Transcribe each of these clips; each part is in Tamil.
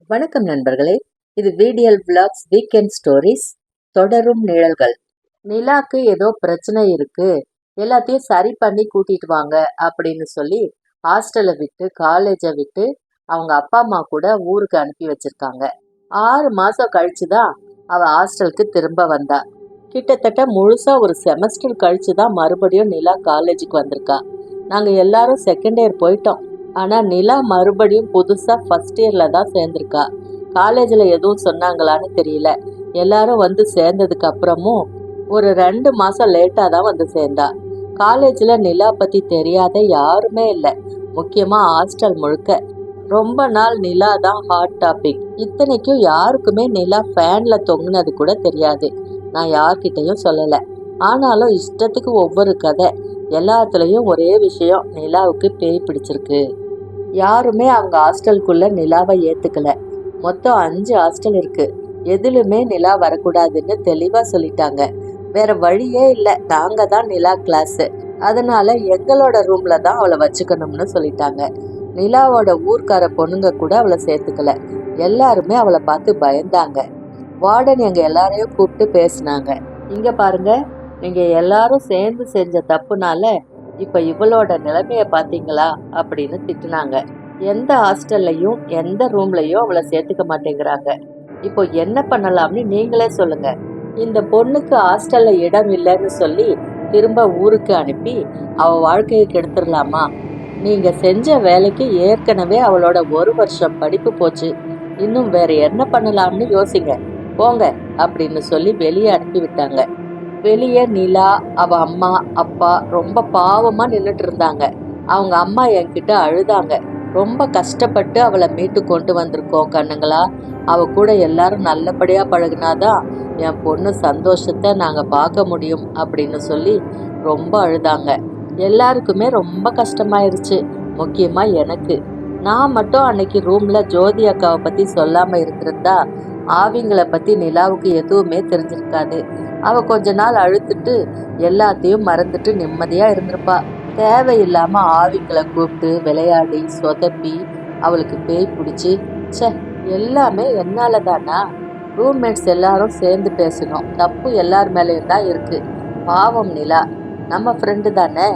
வணக்கம் நண்பர்களே, இது VDL Vlogs வீக்கெண்ட் ஸ்டோரிஸ். தொடரும் நிழல்கள். நிலாக்கு ஏதோ பிரச்சனை இருக்கு, எல்லாத்தையும் சரி பண்ணி கூட்டிட்டு வாங்க அப்படின்னு சொல்லி ஹாஸ்டலை விட்டு காலேஜை விட்டு அவங்க அப்பா அம்மா கூட ஊருக்கு அனுப்பி வச்சிருக்காங்க. 6 மாசம் கழிச்சுதான் அவ ஹாஸ்டலுக்கு திரும்ப வந்தா. கிட்டத்தட்ட முழுசா ஒரு செமஸ்டர் கழிச்சுதான் மறுபடியும் நிலா காலேஜுக்கு வந்திருக்கா. நாங்க எல்லாரும் செகண்ட் இயர் போயிட்டோம். ஆனா நிலா மறுபடியும் புதுசா ஃபர்ஸ்ட் இயர்ல தான் சேர்ந்திருக்கா. காலேஜ்ல எதுவும் சொன்னாங்களான்னு தெரியல. எல்லாரும் வந்து சேர்ந்ததுக்கு அப்புறமும் ஒரு 2 மாசம் லேட்டா தான் வந்து சேர்ந்தா. காலேஜ்ல நிலா பத்தி தெரியாத யாருமே இல்லை, முக்கியமா ஹாஸ்டல் முழுக்க. ரொம்ப நாள் நிலா தான் ஹாட் டாபிக். இத்தனைக்கும் யாருக்குமே நிலா ஃபேன்ல தொங்குனது கூட தெரியாது. நான் யார்கிட்டையும் சொல்லல. ஆனாலும் இஷ்டத்துக்கு ஒவ்வொரு கதை. எல்லாத்துலயும் ஒரே விஷயம், நிலாவுக்கு பேய் பிடிச்சிருக்கு. யாருமே அவங்க ஹாஸ்டலுக்குள்ள நிலாவை ஏத்துக்கல. மொத்தம் 5 ஹாஸ்டல் இருக்கு. எதிலுமே நிலா வரக்கூடாதுன்னு தெளிவா சொல்லிட்டாங்க. வேற வழியே இல்லை, நாங்க தான் நிலா கிளாஸ், அதனால எங்களோட ரூம்ல தான் அவளை வச்சுக்கணும்னு சொல்லிட்டாங்க. நிலாவோட ஊர்க்கார பொண்ணுங்க கூட அவளை சேர்த்துக்கல. எல்லாருமே அவளை பார்த்து பயந்தாங்க. வார்டன் எங்க எல்லாரையும் கூப்பிட்டு பேசினாங்க. இங்க பாருங்க, நீங்க எல்லாரும் சேர்ந்து செஞ்ச தப்புனால இப்ப இவளோட நிலைமைய பாத்தீங்களா அப்படின்னு திட்டுனாங்க. எந்த ஹாஸ்டல்லையும் எந்த ரூம்லயும் அவளை சேர்த்துக்க மாட்டேங்கிறாங்க. இப்போ என்ன பண்ணலாம்னு நீங்களே சொல்லுங்க. இந்த பொண்ணுக்கு ஹாஸ்டல்ல இடம் இல்லைன்னு சொல்லி திரும்ப ஊருக்கு அனுப்பி அவ வாழ்க்கையை கெடுத்துடலாமா? நீங்க செஞ்ச வேலைக்கு ஏற்கனவே அவளோட 1 வருஷம் படிப்பு போச்சு. இன்னும் வேற என்ன பண்ணலாம்னு யோசிங்க, போங்க அப்படின்னு சொல்லி வெளியே அனுப்பி விட்டாங்க. வெளியே நிலா, அவ அம்மா அப்பா ரொம்ப பாவமா நின்றுட்டு இருந்தாங்க. அவங்க அம்மா என்கிட்ட அழுதாங்க. ரொம்ப கஷ்டப்பட்டு அவளை மீட்டு கொண்டு வந்திருக்கோம் கண்ணுங்களா, அவ கூட எல்லாரும் நல்லபடியா பழகுனாதான் என் பொண்ணு சந்தோஷத்தை நாங்க பார்க்க முடியும் அப்படின்னு சொல்லி ரொம்ப அழுதாங்க. எல்லாருக்குமே ரொம்ப கஷ்டமாயிருச்சு, முக்கியமா எனக்கு. நான் மட்டும் அன்னைக்கு ரூம்ல ஜோதி அக்காவை பத்தி சொல்லாம இருந்திருந்தா ஆவிங்களை பத்தி நிலாவுக்கு எதுவுமே தெரிஞ்சிருக்காது. அவ கொஞ்ச நாள் அழுத்துட்டு எல்லாத்தையும் மறந்துட்டு நிம்மதியா இருந்திருப்பா. தேவையில்லாம ஆவிங்களை கூப்பிட்டு விளையாடி சொதப்பி அவளுக்கு பேய் பிடிச்சி, ச்சே எல்லாமே என்னால தானா? ரூம்மேட்ஸ் எல்லாரும் சேர்ந்து பேசணும், தப்பு எல்லார் மேலேயும் தான் இருக்கு. பாவம் நிலா, நம்ம ஃப்ரெண்டு தானே,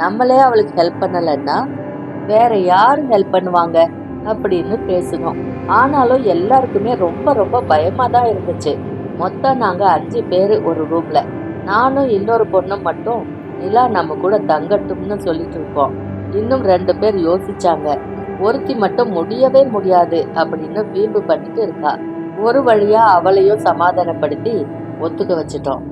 நம்மளே அவளுக்கு ஹெல்ப் பண்ணலைன்னா வேற யாரு ஹெல்ப் பண்ணுவாங்க அப்படின்னு பேசணும். ஆனாலும் எல்லாருக்குமே ரொம்ப ரொம்ப பயமா தான் இருந்துச்சு. மொத்தம் நாங்க 5 பேரு ஒரு ரூம்ல. நானும் இன்னொரு பொண்ணும் மட்டும் நிலா நம்ம கூட தங்கட்டும்னு சொல்லிட்டு இருக்கோம். இன்னும் 2 பேர் யோசிச்சாங்க. ஒருத்தி மட்டும் முடியவே முடியாது அப்படின்னு வீம்பு பண்ணிட்டு இருக்கா. ஒரு வழியா அவளையும் சமாதானப்படுத்தி ஒத்துக்க வச்சிட்டோம்.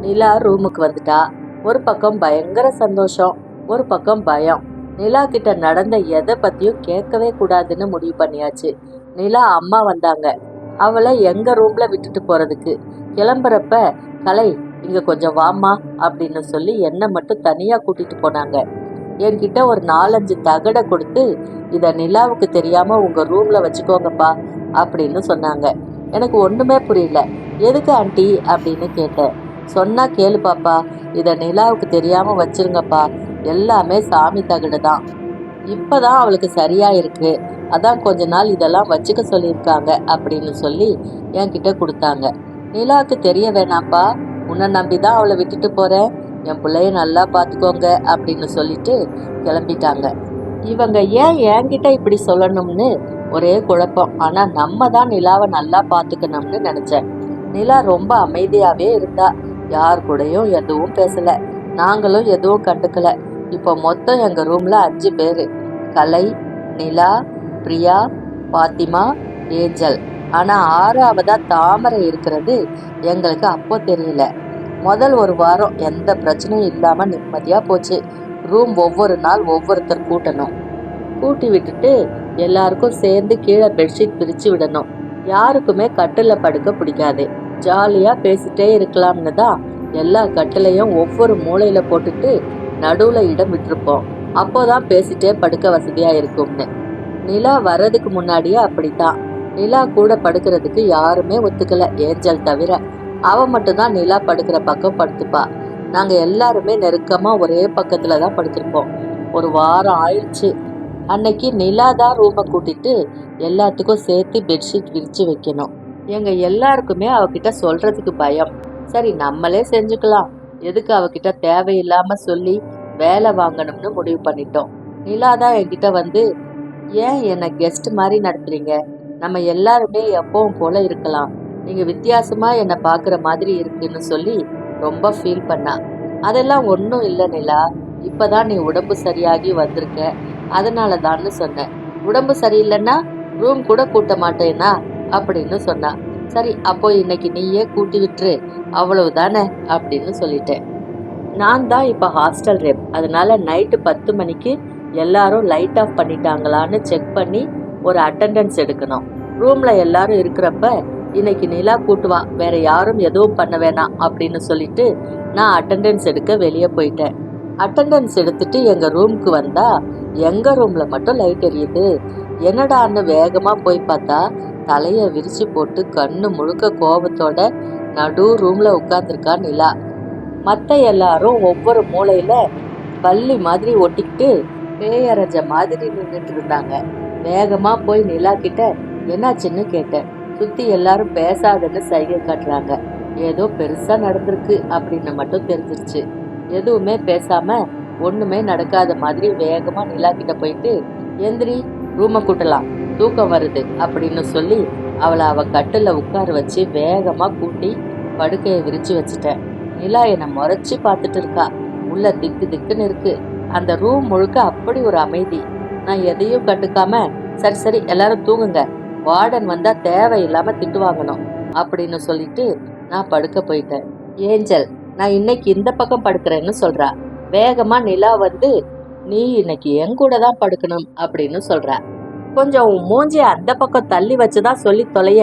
நிலா ரூமுக்கு வந்துட்டா. ஒரு பக்கம் பயங்கர சந்தோஷம், ஒரு பக்கம் பயம். நிலா கிட்ட நடந்த எதை பத்தியும் கேட்கவே கூடாதுன்னு முடிவு பண்ணியாச்சு. நிலா அம்மா வந்தாங்க அவளை எங்க ரூம்ல விட்டுட்டு போறதுக்கு. கிளம்புறப்ப, கலை இங்க கொஞ்சம் வாமா அப்படின்னு சொல்லி என்னை மட்டும் தனியா கூட்டிட்டு போனாங்க. என்கிட்ட ஒரு 4-5 தகடை கொடுத்து, இத நிலாவுக்கு தெரியாம உங்க ரூம்ல வச்சுக்கோங்கப்பா அப்படின்னு சொன்னாங்க. எனக்கு ஒண்ணுமே புரியல. எதுக்கு ஆண்டி அப்படின்னு கேட்டேன். சொன்னா கேளு பாப்பா, இத நிலாவுக்கு தெரியாம வச்சிருங்கப்பா, எல்லாமே சாமி தகடு தான், இப்பதான் அவளுக்கு சரியா இருக்கு, அதான் கொஞ்ச நாள் இதெல்லாம் வச்சுக்க சொல்லியிருக்காங்க அப்படின்னு சொல்லி என்கிட்ட கொடுத்தாங்க. நிலாவுக்கு தெரிய வேணாப்பா, உன்னை நம்பிதான் அவளை விட்டுட்டு போறேன், என் பிள்ளைய நல்லா பாத்துக்கோங்க அப்படின்னு சொல்லிட்டு கிளம்பிட்டாங்க. இவங்க ஏன் என்கிட்ட இப்படி சொல்லணும்னு ஒரே குழப்பம். ஆனா நம்ம தான் நிலாவை நல்லா பாத்துக்கணும்னு நினைச்சேன். நிலா ரொம்ப அமைதியாவே இருந்தா, யார் கூடயும் எதுவும் பேசல, நாங்களும் எதுவும் கண்டுக்கல. இப்போ மொத்தம் எங்க ரூம்ல 5 பேரு. கலை, நிலா, பிரியா, பாத்திமா, ஏஞ்சல். ஆனா 6ஆவதா தாமரை இருக்கிறது எங்களுக்கு அப்போ தெரியல. முதல் 1 வாரம் எந்த பிரச்சனையும் இல்லாம நிம்மதியா போச்சு. ரூம் ஒவ்வொரு நாள் ஒவ்வொருத்தர் கூட்டணும். கூட்டி விட்டுட்டு எல்லாருக்கும் சேர்ந்து கீழே பெட்ஷீட் பிரிச்சு விடணும். யாருக்குமே கட்டில படுக்க பிடிக்காது. ஜாலியா பேசிட்டே இருக்கலாம்னு தான் எல்லா கட்டிலையும் ஒவ்வொரு மூலையில போட்டுட்டு நடுவுல இடம் விட்டுருப்போம். அப்போதான் பேசிட்டே படுக்க வசதியா இருக்கும்னு. நிலா வர்றதுக்கு முன்னாடியே அப்படித்தான். நிலா கூட படுக்கிறதுக்கு யாருமே ஒத்துக்கல, ஏஞ்சல் தவிர. அவ மட்டும்தான் நிலா படுக்கிற பக்கம் படுத்துப்பா. நாங்க எல்லாருமே நெருக்கமா ஒரே பக்கத்துலதான் படுத்திருப்போம். ஒரு வாரம் ஆயிடுச்சு. அன்னைக்கு நிலா தான் ரூமை கூட்டிட்டு எல்லாத்துக்கும் சேர்த்து பெட்ஷீட் விரிச்சு வைக்கணும். எங்க எல்லாருக்குமே அவகிட்ட சொல்றதுக்கு பயம். சரி நம்மளே செஞ்சுக்கலாம், எதுக்கு அவகிட்ட தேவையில்லாம சொல்லி வேலை வாங்கணும்னு முடிவு பண்ணிட்டோம். நிலா தான் என்கிட்ட வந்து, ஏன் என்னை கெஸ்ட் மாதிரி நடத்துறீங்க, நம்ம எல்லாருமே எப்பவும் போல இருக்கலாம், நீங்க வித்தியாசமா என்னை பார்க்குற மாதிரி இருக்குன்னு சொல்லி ரொம்ப ஃபீல் பண்ணா. அதெல்லாம் ஒன்றும் இல்லை நிலா, இப்பதான் நீ உடம்பு சரியாகி வந்திருக்க, அதனால தான்னு சொன்னேன். உடம்பு சரியில்லைன்னா ரூம் கூட கூட்ட மாட்டேனா அப்படின்னு சொன்னா. சரி அப்போ இன்னைக்கு நீயே கூட்டி விட்டுரு, அவ்வளவுதானே அப்படின்னு சொல்லிட்டேன். நான் தான் இப்போ ஹாஸ்டல் ரெப், அதனால நைட்டு 10 மணிக்கு எல்லாரும் லைட் ஆஃப் பண்ணிட்டாங்களான்னு செக் பண்ணி ஒரு அட்டெண்டன்ஸ் எடுக்கணும். ரூம்ல எல்லாரும் இருக்கிறப்ப இன்னைக்கு நிலா கூட்டுவா, வேற யாரும் எதுவும் பண்ண வேணாம் அப்படின்னு சொல்லிட்டு நான் அட்டெண்டன்ஸ் எடுக்க வெளியே போயிட்டேன். அட்டெண்டன்ஸ் எடுத்துட்டு எங்க ரூமுக்கு வந்தா எங்க ரூம்ல மட்டும் லைட் எரியுது. என்னடான்னு வேகமா போய் பார்த்தா தலைய விரிச்சு போட்டு கண்ணு முழுக்க கோபத்தோட நடு ரூம்ல உட்கார்ந்துருக்கா நிலா. மத்த எல்லாரும் ஒவ்வொரு மூலையில பள்ளி மாதிரி ஒட்டிக்கிட்டு பேயரஞ்ச மாதிரி நின்றுட்டு இருந்தாங்க. வேகமா போய் நிலா கிட்ட என்னாச்சுன்னு கேட்டேன். சுத்தி எல்லாரும் பேசாதன்னு சைகை காட்டுறாங்க. ஏதோ பெருசா நடந்திருக்கு அப்படின்னு மட்டும் தெரிஞ்சிருச்சு. எதுவுமே பேசாம ஒண்ணுமே நடக்காத மாதிரி வேகமா நிலா கிட்ட போயிட்டு, எந்திரி, ரூமை கூட்டலாம், தூக்கம் வருது அப்படின்னு சொல்லி அவளை அவ கட்டுல உட்கார வச்சு வேகமா கூட்டி படுக்கையை விரிச்சு வச்சுட்டேன். நிலா என்னை முறைச்சு பார்த்துட்டு இருக்கா. உள்ள திக்கு திக்குன்னு இருக்கு. அந்த ரூம் முழுக்க அப்படி ஒரு அமைதி. நான் எதையும் கண்டுக்காம, சரி சரி எல்லாரும் தூங்குங்க, வார்டன் வந்தா தேவையில்லாம திட்டு வாங்கணும் அப்படின்னு சொல்லிட்டு நான் படுக்க போயிட்டேன். ஏஞ்சல் நான் இன்னைக்கு இந்த பக்கம் படுக்கிறேன்னு சொல்றா. வேகமா நிலா வந்து, நீ இன்னைக்கு என் கூட தான் படுக்கணும் அப்படின்னு சொல்றா. கொஞ்சம் மூஞ்சி அந்த பக்கம் தள்ளி வச்சுதான் சொல்லி தொலைய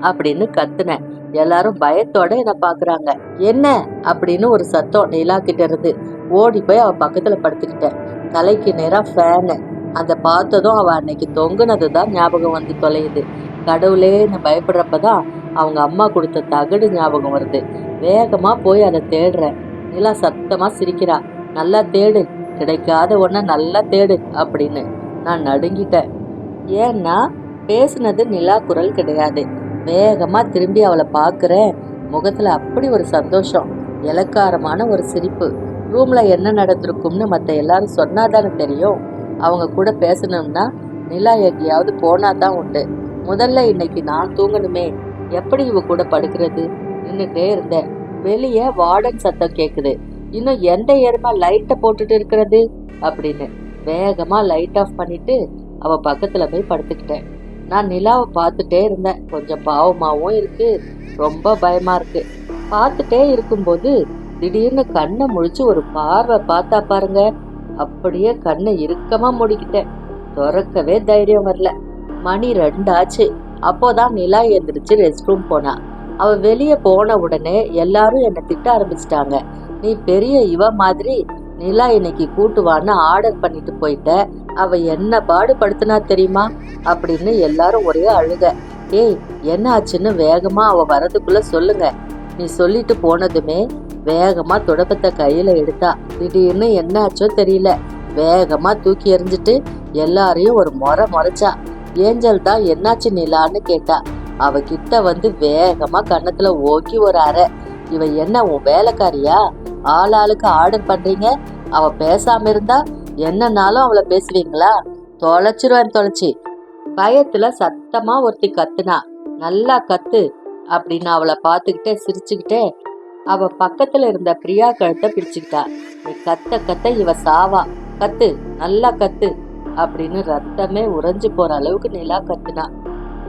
அப்படின்னு கத்துனேன். எல்லாரும் பயத்தோட என்ன பாக்குறாங்க. என்ன அப்படின்னு ஒரு சத்தம் நிலா கிட்ட இருந்து. ஓடி போய் அவ பக்கத்துல படுத்துக்கிட்டேன். தலைக்கு நேரா ஃபேனு. அந்த பார்த்ததும் அவ அன்னைக்கு தொங்குனதுதான் ஞாபகம் வந்து தொலையுது. கடவுளேன்னு பயப்படுறப்பதான் அவங்க அம்மா கொடுத்த தகடு ஞாபகம் வருது. வேகமா போய் அதை தேடுறேன். நிலா சத்தமா சிரிக்கிறா. நல்லா தேடு, கிடைக்காத ஒன்ன நல்லா தேடு அப்படின்னு. நான் நடுங்கிட்டேன். ஏன்னா பேசுனது நிலா குரல் கிடையாது. வேகமா திரும்பி அவளை பாக்குறேன். முகத்துல அப்படி ஒரு சந்தோஷம், இலக்காரமான ஒரு சிரிப்பு. ரூம்ல என்ன நடந்திருக்கும்னு மத்த எல்லாரும் சொன்னாதானே தெரியும். அவங்க கூட பேசணும்னா நிலா எங்கேயாவது போனாதான் உண்டு. முதல்ல இன்னைக்கு நான் தூங்கணுமே, எப்படி இவ கூட படுக்கிறது? நின்னுட்டே இருந்தேன். வெளியே வார்டன் சத்தம் கேக்குது. இன்னும் எந்த ஏரமா லைட்டை போட்டுட்டு இருக்கிறது அப்படின்னு வேகமா லைட் ஆஃப் பண்ணிட்டு அவ பக்கத்துல போய் படுத்துக்கிட்டேன். நான் நிலாவை பார்த்துட்டே இருந்தேன். கொஞ்சம் பாவமாவும் இருக்கு, ரொம்ப பயமா இருக்கு. பார்த்துட்டே இருக்கும்போது திடீர்னு கண்ணை முழிச்சு ஒரு பார்வை பார்த்தா பாருங்க. அப்படியே கண்ணை இறுக்கமா மூடிக்கிட்டேன். திறக்கவே தைரியம் வரல. மணி 2 ஆச்சு. அப்போதான் நிலா எந்திரிச்சு ரெஸ்ட் ரூம் போனா. அவ வெளியே போன உடனே எல்லாரும் என்னை திட்ட ஆரம்பிச்சிட்டாங்க. நீ பெரிய இவ மாதிரி நிலா இன்னைக்கு கூட்டுவான்னு ஆர்டர் பண்ணிட்டு போயிட்ட, அவ என்ன பாடுபடுத்தினா தெரியுமா அப்படின்னு எல்லாரும் ஒரே அழுக. ஏய் என்ன ஆச்சுன்னு வேகமா அவ வரதுக்குள்ள சொல்லுங்க. நீ சொல்லிட்டு போனதுமே வேகமா துடப்பத்தை கையில எடுத்தா. திடீர்னு என்ன ஆச்சோ தெரியல, வேகமா தூக்கி எறிஞ்சிட்டு எல்லாரையும் ஒரு முறைச்சா. ஏஞ்சல் தான் என்னாச்சு நிலான்னு கேட்டா. அவ கிட்ட வந்து வேகமா கன்னத்துல ஓக்கி ஒரு அறை. இவ என்ன உன் வேலைக்காரியா, ஆளாளுக்கு ஆர்டர் பண்றீங்க, அவ பேசாம இருந்தா என்னன்னாலும் அவளை பேசுவீங்களா, தொலைச்சிருவேன் தொலைச்சி. பயத்துல சத்தமா ஒருத்தி கத்துனா. நல்லா கத்து அப்படின்னு அவளை பார்த்துக்கிட்டே சிரிச்சுக்கிட்டே அவ பக்கத்துல இருந்த பிரியா கழுத்தை பிடிச்சுக்கிட்டா. நீ கத்த கத்த இவ சாவா, கத்து நல்லா கத்து அப்படின்னு ரத்தமே உறைஞ்சு போற அளவுக்கு நிலா கத்துனா.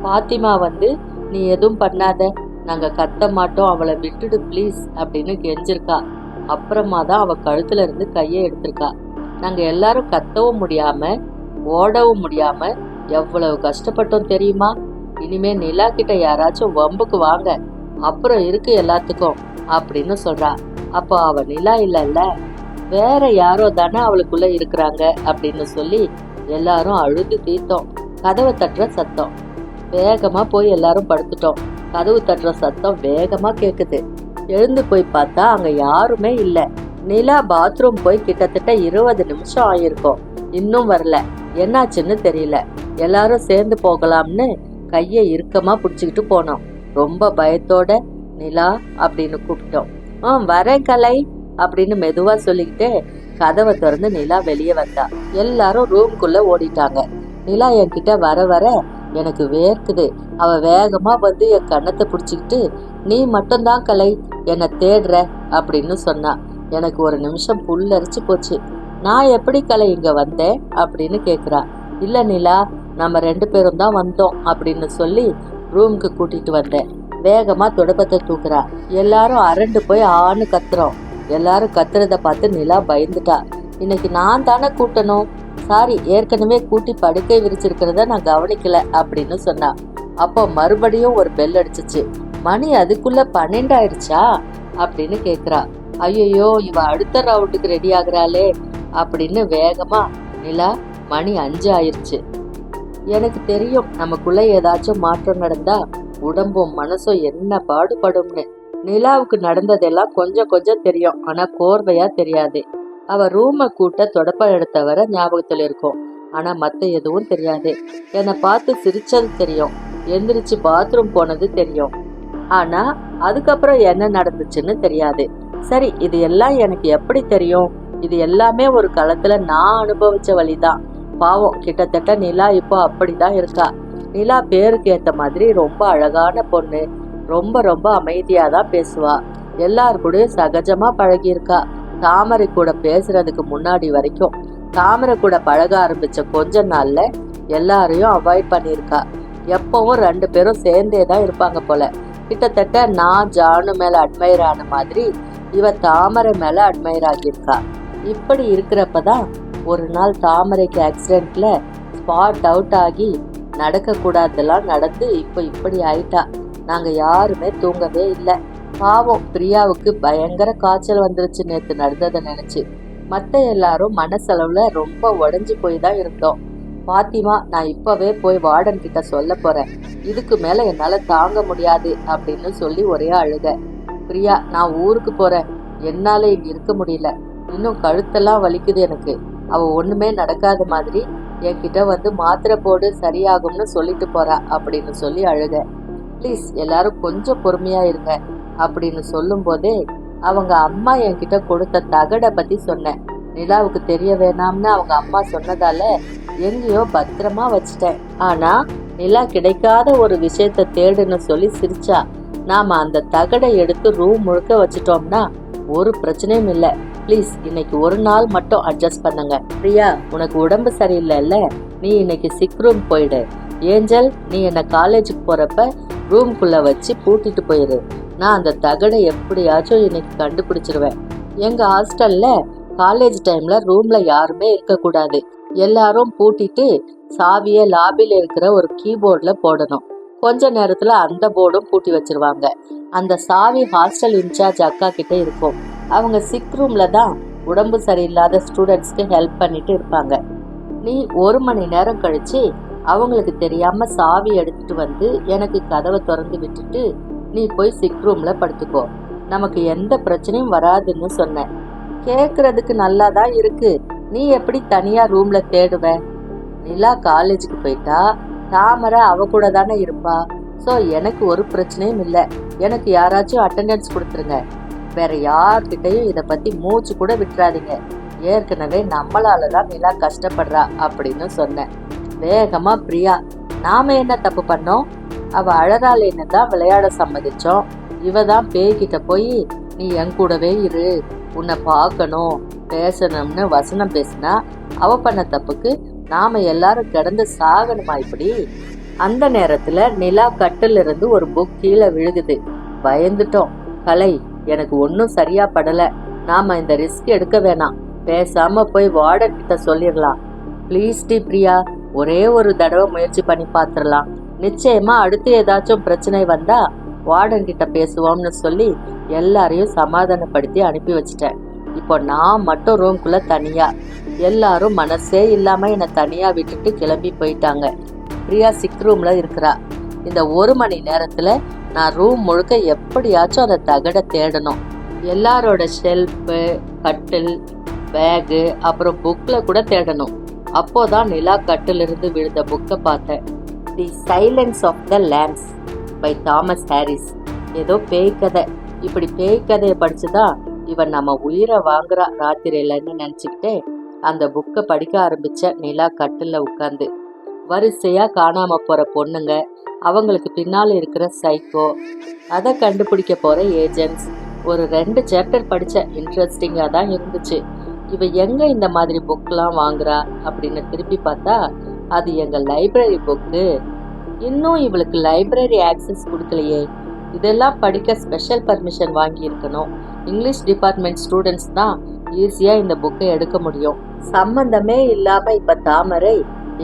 பாத்திமா வந்து, நீ எதுவும் பண்ணாத, நாங்க கத்த மாட்டோம், அவளை விட்டுடு ப்ளீஸ் அப்படின்னு கெஞ்சிருக்கா. அப்புறமா தான் அவ கழுத்துல இருந்து கையை எடுத்திருக்கா. நாங்க எல்லாரும் கத்தவும் முடியாம ஓடவும் முடியாம எவ்வளவு கஷ்டப்பட்டோம் தெரியுமா. இனிமே நிலா கிட்ட யாராச்சும் வம்புக்கு வாங்க, அப்புறம் இருக்கு எல்லாத்துக்கும் அப்படின்னு சொல்றா. அப்போ அவ நிலா இல்லல்ல, வேற யாரோ தானே அவளுக்குள்ள இருக்கிறாங்க அப்படின்னு சொல்லி எல்லாரும் அழுது தீர்த்தோம். கதவை தட்டுற சத்தம். வேகமா போய் எல்லாரும் படுத்துட்டோம். கதவு தட்டுற சத்தம் வேகமா கேக்குது. எழுந்து போய் பார்த்தா அங்க யாருமே இல்ல. நிலா பாத்ரூம் போய் கிட்டத்தட்ட 20 நிமிஷம் ஆயிருக்கும், இன்னும் வரல. என்னாச்சுன்னு தெரியல. எல்லாரும் சேர்ந்து போகலாம்னு கையை இறுக்கமா பிடிச்சிக்கிட்டு போனோம். ரொம்ப பயத்தோட நிலா அப்படின்னு கூப்பிட்டோம். வரேன் கலை அப்படின்னு மெதுவா சொல்லிக்கிட்டு கதவை திறந்து நிலா வெளியே வந்தா. எல்லாரும் ரூம்குள்ள ஓடிட்டாங்க. நிலா என்கிட்ட வர வர எனக்கு வேர்க்குது. அவ வேகமா வந்து என் கன்னத்தை பிடிச்சிக்கிட்டு, நீ மட்டும்தான் கலை என்னை தேடுற அப்படின்னு சொன்னா. எனக்கு ஒரு நிமிஷம் புல்லரிச்சு போச்சு. நான் எப்படி கலை இங்க வந்தேன் அப்படின்னு கேக்குறா. இல்ல நிலா, நம்ம 2 பேரும் தான் வந்தோம் அப்படின்னு சொல்லி ரூமுக்கு கூட்டிட்டு வந்தேன். வேகமா துடப்பத்தை தூக்குறா. எல்லாரும் அரண்டு போய் ஆன்னு கத்துறோம். எல்லாரும் கத்துறத பார்த்து நிலா பயந்துட்டா. இன்னைக்கு நான் தானே கூட்டணும், சாரி, ஏற்கனவே கூட்டி படுக்கை விரிச்சிருக்கிறத நான் கவனிக்கல அப்படின்னு சொன்னா. அப்போ மறுபடியும் ஒரு பெல் அடிச்சிச்சு. மணி அதுக்குள்ள 12 ஆயிடுச்சா அப்படின்னு கேக்குறா. ஐயோ, இவ அடுத்த ரவுண்டுக்கு ரெடி ஆகுறாளே அப்படின்னு வேகமா, நிலா மணி 5 ஆயிருச்சு. எனக்கு தெரியும் நமக்குள்ள ஏதாச்சும் மாற்றம் நடந்தா உடம்பும் மனசும் என்ன பாடுபடும்னு. நிலாவுக்கு நடந்ததெல்லாம் கொஞ்சம் கொஞ்சம் தெரியும், ஆனா கோர்வையா தெரியாது. அவ ரூமை கூட்ட தொடப்பம் எடுத்தவரை ஞாபகத்துல இருக்கும், ஆனா மத்த எதுவும் தெரியாது. என்னை பார்த்து சிரிச்சது தெரியும், எந்திரிச்சு பாத்ரூம் போனது தெரியும், ஆனா அதுக்கப்புறம் என்ன நடந்துச்சுன்னு தெரியாது. சரி, இது எல்லாம் எனக்கு எப்படி தெரியும்? இது எல்லாமே ஒரு காலத்துல நான் அனுபவிச்ச வழிதான். பாவம், கிட்டத்தட்ட நிலா இப்போ அப்படிதான் இருக்கா. நிலா பேருக்கு ஏத்த மாதிரி ரொம்ப அழகான பொண்ணு. ரொம்ப ரொம்ப அமைதியாதான் பேசுவா. எல்லாரு கூடயும் சகஜமா பழகி இருக்கா. தாமரை கூட பேசுறதுக்கு முன்னாடி வரைக்கும். தாமரை கூட பழக ஆரம்பிச்ச கொஞ்ச நாள்ல எல்லாரையும் அவாய்ட் பண்ணியிருக்கா. எப்பவும் 2 பேரும் சேர்ந்தேதான் இருப்பாங்க போல. கிட்டத்தட்ட நான் ஜானு மேல அட்மையர் ஆன மாதிரி இவ தாமரை மேல அட்மையர் ஆகியிருக்கா. இப்படி இருக்கிறப்பதான் ஒரு நாள் தாமரைக்கு ஆக்சிடென்ட்ல ஸ்பாட் அவுட் ஆகி நடக்க கூடாதெல்லாம் நடந்து இப்ப இப்படி ஆயிட்டா. நாங்க யாருமே தூங்கவே இல்லை. பாவம், பிரியாவுக்கு பயங்கர காய்ச்சல் வந்துருச்சு நேத்து நடந்ததை நினைச்சு. மத்த எல்லாரும் மனசளவுல ரொம்ப உடஞ்சி போய் தான் இருந்தோம். பாத்திமா, நான் இப்பவே போய் வார்டன் கிட்ட சொல்ல போறேன், இதுக்கு மேல என்னால தாங்க முடியாது அப்படின்னு சொல்லி ஒரே அழுக. பிரியா, நான் ஊருக்கு போறேன், என்னால இங்க இருக்க முடியல, இன்னும் கழுத்தெல்லாம் வலிக்குது எனக்கு. அவ ஒண்ணுமே நடக்காத மாதிரி என்கிட்ட வந்து மாத்திரை போடு சரியாகும்னு சொல்லிட்டு போறா அப்படின்னு சொல்லி அழுக. ப்ளீஸ் எல்லாரும் கொஞ்சம் பொறுமையா இருங்க அப்படின்னு சொல்லும் போதே அவங்க அம்மா என்கிட்ட கொடுத்த தகடை பத்தி சொன்னேன். நிலாவுக்கு தெரிய வேணாம்னு அவங்க அம்மா சொன்னதால எங்கேயோ பத்திரமா வச்சிட்டேன். ஆனா நிலா கிடைக்காத ஒரு விஷயத்த தேடுன்னு சொல்லி சிரிச்சா. நாம அந்த தகடை எடுத்து ரூம் முழுக்க வச்சிட்டோம்னா ஒரு பிரச்சனையும் இல்லை. ப்ளீஸ் இன்னைக்கு ஒரு நாள் மட்டும் அட்ஜஸ்ட் பண்ணுங்க. பிரியா, உனக்கு உடம்பு சரியில்லைல்ல, நீ இன்னைக்கு சிக் ரூம் போயிடு. ஏஞ்சல், நீ என்ன காலேஜுக்கு போறப்ப ரூம்குள்ள வச்சு பூட்டிட்டு போயிரு. நான் அந்த தகடை எப்படியாச்சும் இன்னைக்கு கண்டுபிடிச்சிருவேன். எங்க ஹாஸ்டல்ல காலேஜ் டைம்ல ரூம்ல யாருமே இருக்க கூடாது. எல்லாரும் பூட்டிட்டு சாவிய லாபில இருக்கிற ஒரு கீபோர்ட்ல போடணும். கொஞ்ச நேரத்துல அந்த போர்டும் பூட்டி வச்சிருவாங்க. அந்த சாவி ஹாஸ்டல் இன்சார்ஜ் அக்கா கிட்ட இருக்கும். அவங்க சிக் ரூம்ல தான் உடம்பு சரியில்லாத ஸ்டூடெண்ட்ஸ்க்கு ஹெல்ப் பண்ணிட்டு இருப்பாங்க. நீ 1 மணி நேரம் கழிச்சு அவங்களுக்கு தெரியாம சாவி எடுத்துட்டு வந்து எனக்கு கதவை திறந்து விட்டுட்டு நீ போய் சிக் ரூம்ல படுத்துக்கோ. நமக்கு எந்த பிரச்சனையும் வராதுன்னு சொன்னேன். கேக்குறதுக்கு நல்லாதான் இருக்கு, நீ எப்படி தனியா ரூம்ல தேடுவ? நிலா காலேஜுக்கு போயிட்டா தாமரை அவ கூட தானே இருப்பா. ஸோ எனக்கு ஒரு பிரச்சனையும் இல்லை. எனக்கு யாராச்சும் அட்டெண்டன்ஸ் கொடுத்துருங்க. வேற யார்கிட்டையும் இதை பத்தி மூச்சு கூட விட்டுறாதீங்க. ஏற்கனவே நம்மளாலதான் நிலா கஷ்டப்படுறா அப்படின்னு சொன்னேன். வேகமா பிரியா, நாம என்ன தப்பு பண்ணோம்? அவ அழறாளேன்னு தான் விளையாட சம்மதிச்சோம். இவ தான் பேய்கிட்ட போய் நீ என் கூடவே இரு, உன்னை பார்க்கணும் பேசணும்னு வசனம் பேசினா அவ பண்ண தப்புக்கு நாம எல்லாரும் கிடந்து சாகணுமா இப்படி? அந்த நேரத்துல நிலா கட்டில இருந்து ஒரு புக் கீழே விழுகுது. பயந்துட்டோம். கலை, எனக்கு ஒன்னும் சரியா படல, நாம இந்த ரிஸ்க் எடுக்க வேணாம், பேசாம போய் வார்டன் கிட்ட சொல்லிடலாம். ப்ளீஸ் டி பிரியா, ஒரே ஒரு தடவை முயற்சி பண்ணி பாத்துடலாம். நிச்சயமா அடுத்து ஏதாச்சும் பிரச்சனை வந்தா வார்டன் கிட்ட பேசுவோம்னு சொல்லி எல்லாரையும் சமாதானப்படுத்தி அனுப்பி வச்சிட்டேன். இப்போ நான் மட்டும் ரூம்குள்ள தனியா. எல்லாரும் மனசே இல்லாம என்னை தனியா விட்டுட்டு கிளம்பி போயிட்டாங்க. பிரியா சிக் ரூம்ல இருக்கிறா. இந்த 1 மணி நேரத்துல நான் ரூம் முழுக்க எப்படியாச்சும் அந்த தகடை தேடணும். எல்லாரோட ஷெல்ஃபு, கட்டில், பேகு, அப்புறம் புக்ல கூட தேடணும். அப்போதான் நிலா கட்டிலிருந்து விழுந்த புக்கை பார்த்தேன். The silence of the lambs by Thomas Harris. ஏதோ பேய் கதை. இப்படி பேய் கதையை படிச்சுதான் இவன் நம்ம உயிரை வாங்குறா ராத்திரியிலன்னு நினைச்சுக்கிட்டே அந்த புக்கை படிக்க ஆரம்பிச்ச நிலா கட்டில உட்காந்து. வரிசையா காணாம போற பொண்ணுங்க, அவங்களுக்கு பின்னால இருக்கிற சைக்கோ, அதை கண்டுபிடிக்க போற ஏஜென்ட்ஸ், ஒரு 2 சாப்டர் படிச்ச. இன்ட்ரெஸ்டிங்கா தான் இருந்துச்சு. இவ எங்க இந்த மாதிரி புக்லாம் வாங்குறா அப்படின்னு திருப்பி பார்த்தா அது எங்க லைப்ரரி புக்கு. இன்னும் இவளுக்கு லைப்ரரி ஆக்சஸ் கொடுக்கலையே. இதெல்லாம் படிக்க ஸ்பெஷல் பர்மிஷன் வாங்கி இருக்கணும். இங்கிலீஷ் டிபார்ட்மெண்ட் ஸ்டூடெண்ட்ஸ் தான் ஈஸியா இந்த புக்கை எடுக்க முடியும். சம்பந்தமே இல்லாம இப்ப தாமரை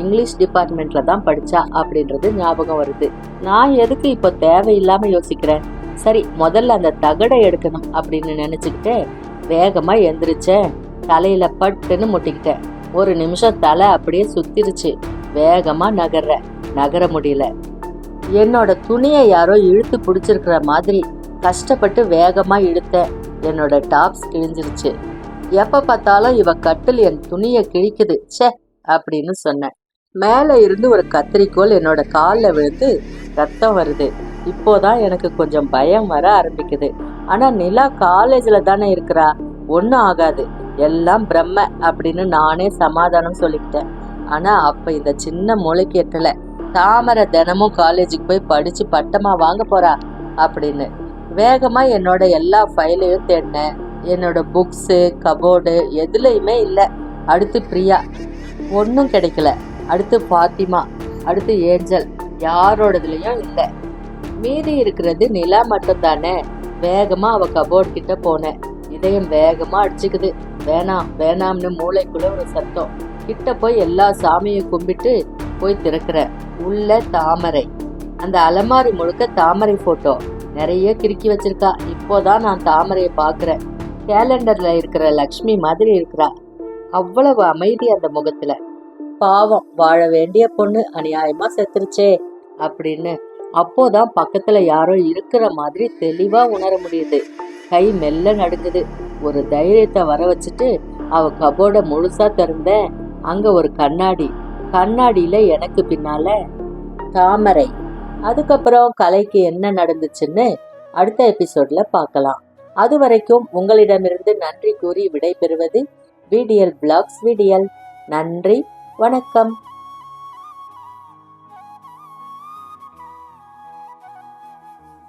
இங்கிலீஷ் டிபார்ட்மெண்ட்ல தான் படிச்சா அப்படின்றது ஞாபகம் வருது. நான் எதுக்கு இப்போ தேவையில்லாம யோசிக்கிறேன். சரி, முதல்ல அந்த தகடை எடுக்கணும் அப்படின்னு நினைச்சுக்கிட்டு வேகமா எந்திரிச்சேன். தலையில பட்டுன்னு முட்டிக்கிட்டேன். ஒரு நிமிஷம் தலை அப்படியே சுத்திருச்சு. வேகமா நகர முடியல. என்னோட துணியை யாரோ இழுத்து பிடிச்சிருக்கிற மாதிரி கஷ்டப்பட்டு வேகமா இழுத்தேன். என்னோட டாப்ஸ் கிழிஞ்சிருச்சு. எப்ப பார்த்தாலும் இவ கட்டில் என் துணியை கிழிக்குது ச்சே அப்படின்னு சொன்னேன். மேல இருந்து ஒரு கத்திரிக்கோல் என்னோட காலில் விழுந்து ரத்தம் வருது. இப்போதான் எனக்கு கொஞ்சம் பயம் வர ஆரம்பிக்குது. ஆனா நிலா காலேஜ்ல தானே இருக்கிறா, ஒன்னும் ஆகாது, எல்லாம் பிரம்ம அப்படின்னு நானே சமாதானம் சொல்லிக்கிட்டேன். ஆனா அப்ப இந்த சின்ன மூளைக்கு எட்டல, தாமரை தினமும் காலேஜுக்கு போய் படிச்சு பட்டமா வாங்க போறா அப்படின்னு. வேகமா என்னோட எல்லா ஃபைலையும் தேடினேன். என்னோட புக்ஸு, கபோர்டு எதுலையுமே இல்லை. அடுத்து பிரியா, ஒன்றும் கிடைக்கல. அடுத்து ஃபாத்திமா, அடுத்து ஏஞ்சல், யாரோடதுலயும் இல்லை. மீதி இருக்கிறது நிலா மட்டும் தானே. வேகமா அவ கபோர்டு கிட்ட போனேன். இதயம் வேகமா அடிச்சுக்குது. வேணாம் வேணாம்னு மூளைக்குள்ள ஒரு சத்தம். கிட்ட போய் எல்லா சாமியும் கும்பிட்டு போய் திறக்கிற. உள்ள தாமரை. அந்த அலமாரி முழுக்க தாமரை போட்டோ நிறைய கிறுக்கி வச்சிருக்கா. இப்போதான் நான் தாமரையை பாக்குறேன். கேலண்டர்ல இருக்கிற லக்ஷ்மி மாதிரி இருக்கிறா. அவ்வளவு அமைதி அந்த முகத்துல. பாவம், வாழ வேண்டிய பொண்ணு அநியாயமா செத்துருச்சே அப்படின்னு அப்போதான் பக்கத்துல யாரோ இருக்கிற மாதிரி தெளிவா உணர முடியுது. கை மெல்ல நடுங்குது. ஒரு தைரியத்தை வர வச்சுட்டு அவ கபோர்ட முழுசா திறந்தேன். அங்க ஒரு கண்ணாடியில எனக்கு பின்னால தாமரை. அதுக்கப்புறம் கலைக்கு என்ன நடந்துச்சுன்னு அடுத்த எபிசோட்ல பார்க்கலாம். அது வரைக்கும் உங்களிடமிருந்து நன்றி கூறி விடை பெறுவது VDL Vlogs VDL. நன்றி, வணக்கம்.